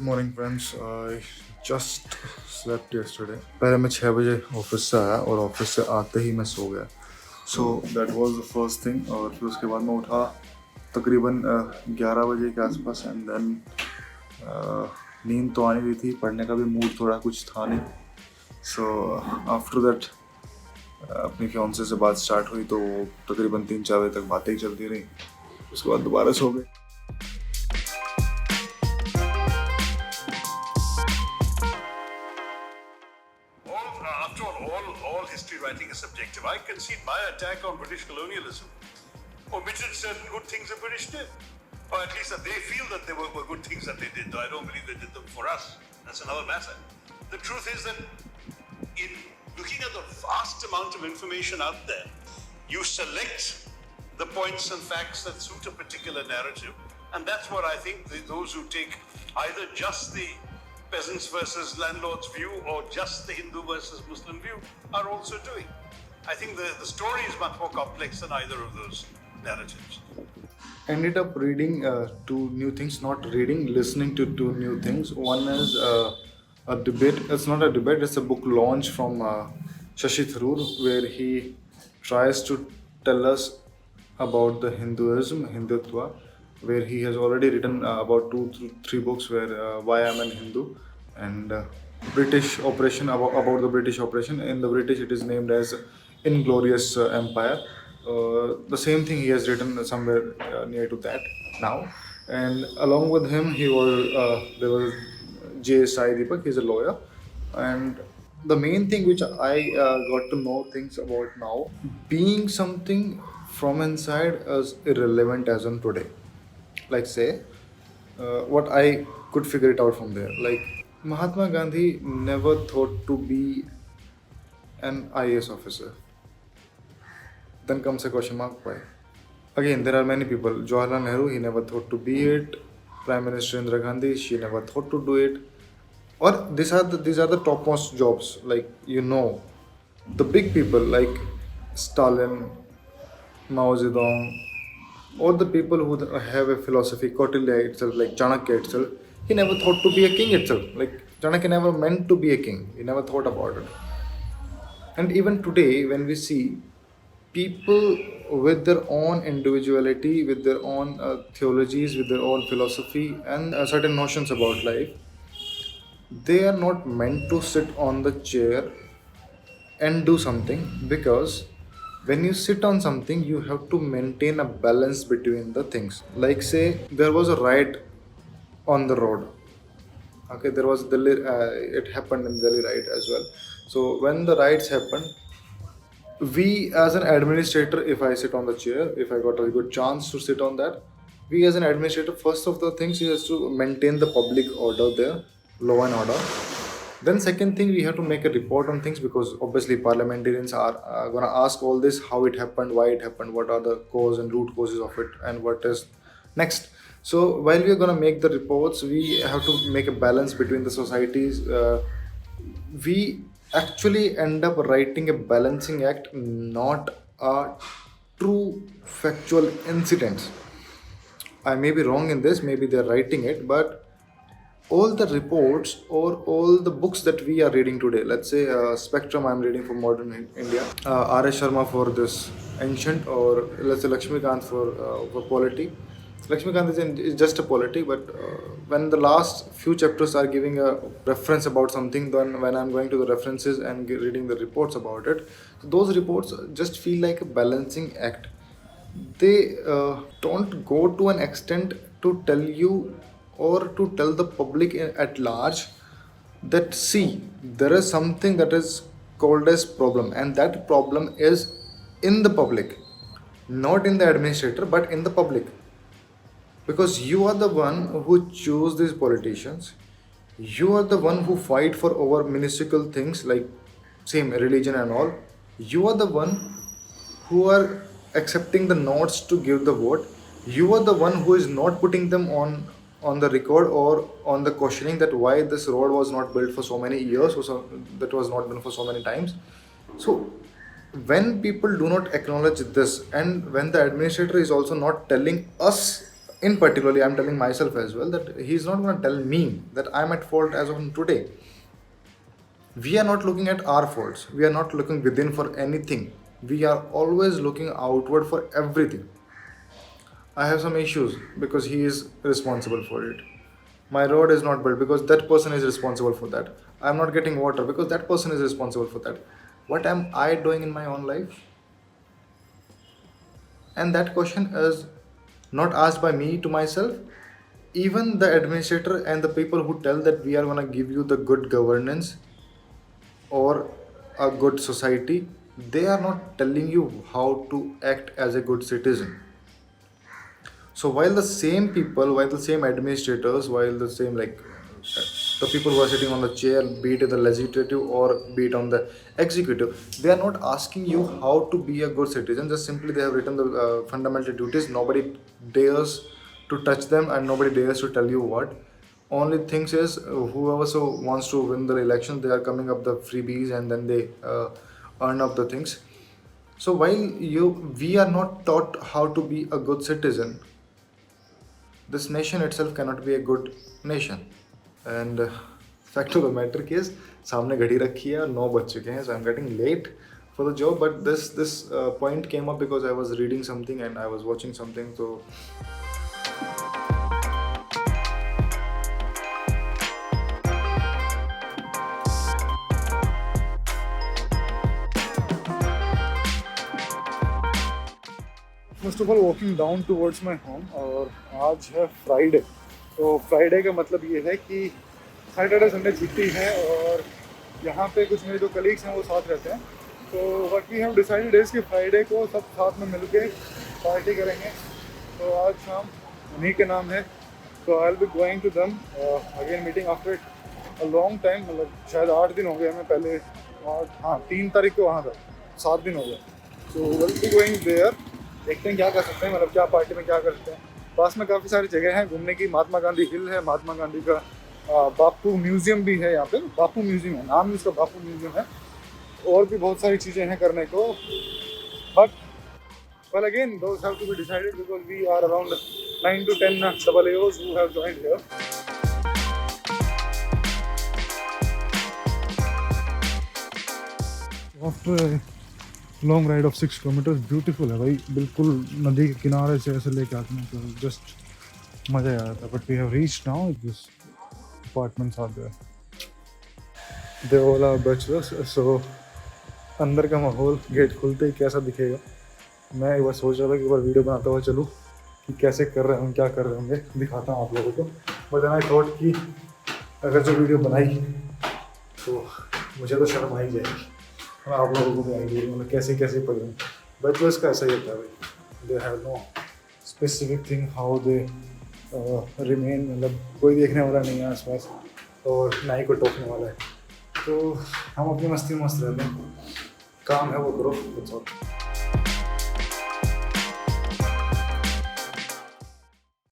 Morning friends I just slept yesterday. पहले मैं 6 बजे ऑफिस से आया और ऑफिस से आते ही मैं सो गया. So that was the first thing. और फिर उसके बाद मैं उठा तकरीबन 11 बजे के आसपास एंड देन नींद तो आनी रही थी, पढ़ने का भी मूड थोड़ा कुछ था नहीं. सो आफ्टर दैट अपनी फियांसे से बात स्टार्ट हुई तो तकरीबन 3-4 बजे तक बातें ही चलती रही. उसके बाद दोबारा सो गए. All history writing is subjective. I concede my attack on British colonialism omitted certain good things the British did. Or at least that they feel that they were good things that they did. Though I don't believe they did them for us. That's another matter. The truth is that in looking at the vast amount of information out there, you select the points and facts that suit a particular narrative. And that's what I think those who take either just the peasants versus landlords view or just the Hindu versus Muslim view are also doing. I think the story is much more complex than either of those narratives. Ended up reading two new things, not reading, listening to two new things. One is a debate. It's not a debate, it's a book launch from Shashi Tharoor, where he tries to tell us about the Hinduism, Hindutva, where he has already written about 2-3 books where why I'm an Hindu and British operation, about the British operation. In the British it is named as Inglorious Empire. The same thing he has written somewhere near to that now. And along with him there was J. Sai Deepak. He's a lawyer. And the main thing which I got to know things about now, being something from inside is irrelevant as on today. Like say, what I could figure it out from there. Like Mahatma Gandhi never thought to be an IAS officer. Then comes a question mark, why? Again, there are many people. Jawaharlal Nehru, he never thought to be it. Prime Minister Indira Gandhi, she never thought to do it. Or these are the topmost jobs. Like the big people like Stalin, Mao Zedong, or the people who have a philosophy, Kautilya itself, like Chanakya itself, he never thought to be a king itself. Like Chanakya never meant to be a king. He never thought about it. And even today, when we see people with their own individuality, with their own theologies, with their own philosophy, and certain notions about life, they are not meant to sit on the chair and do something, because when you sit on something you have to maintain a balance between the things. Like say there was a riot on the road. Okay, there was Delhi, it happened in Delhi riot as well. So when the riots happened, we as an administrator, if I sit on the chair, if I got a good chance to sit on that, we as an administrator, first of the things is to maintain the public order there, law and order. Then second thing, we have to make a report on things, because obviously parliamentarians are going to ask all this, how it happened, why it happened, what are the cause and root causes of it, and what is next. So while we are going to make the reports, we have to make a balance between the societies. We actually end up writing a balancing act, not a true factual incidents. I may be wrong in this, maybe they're writing it, but all the reports or all the books that we are reading today, let's say Spectrum, I'm reading for Modern India, R.S. Sharma for this Ancient, or let's say Lakshmikant for Polity. Lakshmikant is just a polity, but when the last few chapters are giving a reference about something, then when I'm going to the references and reading the reports about it, those reports just feel like a balancing act. They don't go to an extent to tell you or to tell the public at large that see, there is something that is called as problem, and that problem is in the public, not in the administrator but in the public, because you are the one who choose these politicians. You are the one who fight for over minuscule things like same religion and all. You are the one who are accepting the notes to give the vote. You are the one who is not putting them on the record or on the questioning that why this road was not built for so many years, or so, that was not done for so many times. So when people do not acknowledge this, and when the administrator is also not telling us in particularly, I'm telling myself as well that he's not going to tell me that I'm at fault as of today. We are not looking at our faults. We are not looking within for anything. We are always looking outward for everything. I have some issues because he is responsible for it. My road is not built because that person is responsible for that. I'm not getting water because that person is responsible for that. What am I doing in my own life? And that question is not asked by me to myself. Even the administrator and the people who tell that we are going to give you the good governance or a good society, they are not telling you how to act as a good citizen. So while the same people, while the same administrators, while the same the people who are sitting on the chair, be it in the legislative or be it on the executive, they are not asking you how to be a good citizen. Just simply they have written the fundamental duties. Nobody dares to touch them and nobody dares to tell you what. Only things is whoever so wants to win the election, they are coming up the freebies and then they earn up the things. So while we are not taught how to be a good citizen, this nation itself cannot be a good nation. And fact of the matter is, सामने घड़ी रखी है और 9 बज चुके हैं, so I'm getting late for the job. But this point came up because I was reading something and I was watching something. So first of all walking down towards my home, और आज है Friday. तो Friday का मतलब ये है कि Saturday Sunday छुट्टी है और यहाँ पे कुछ मेरे जो कलीग्स हैं वो साथ रहते हैं. तो what we have decided is कि फ्राइडे को सब साथ में मिलके पार्टी करेंगे. तो आज शाम उन्हीं के नाम है. तो I will be going to them again, meeting after a long time. मतलब शायद 8 दिन हो गए हमें. पहले 3 तारीख को वहाँ था, 7 दिन हो गए. So will be going there. देखते हैं क्या कर सकते हैं, मतलब क्या पार्टी में क्या कर सकते हैं. पास में काफ़ी सारी जगह हैं घूमने की. महात्मा गांधी हिल है, महात्मा गांधी का बापू म्यूज़ियम भी है यहाँ पे. बापू म्यूज़ियम है, नाम इसका बापू म्यूज़ियम है. और भी बहुत सारी चीज़ें हैं करने को. But well again those have to be decided because we are around 9 to 10 double AOs who have joined here. After a long ride of 6 kilometres, beautiful है भाई. बिल्कुल नदी के किनारे से ऐसे लेके आते हैं तो जस्ट मज़ा आ जाता है. But we have reached now this apartments are there. They all are bachelors. So अंदर का माहौल गेट खुलते ही कैसा दिखेगा. मैं एक बार सोच रहा था कि एक बार वीडियो बनाता हुआ चलूँ कि कैसे कर रहे होंगे, क्या कर रहे होंगे, दिखाता हूँ आप लोगों को. बट आई थॉट कि अगर जो वीडियो बनाई तो मुझे तो शर्म आ ही जाएगी. आप लोगों को भी आइडिया मतलब कैसे कैसे पढ़ रहे हैं. बैचलर्स का ऐसा ही होता है भाई. They have no specific thing how they remain. मतलब कोई देखने वाला नहीं है आसपास और ना ही कोई टोकने वाला है. तो हम अपनी मस्ती में मस्त रहते हैं. काम है वो करो.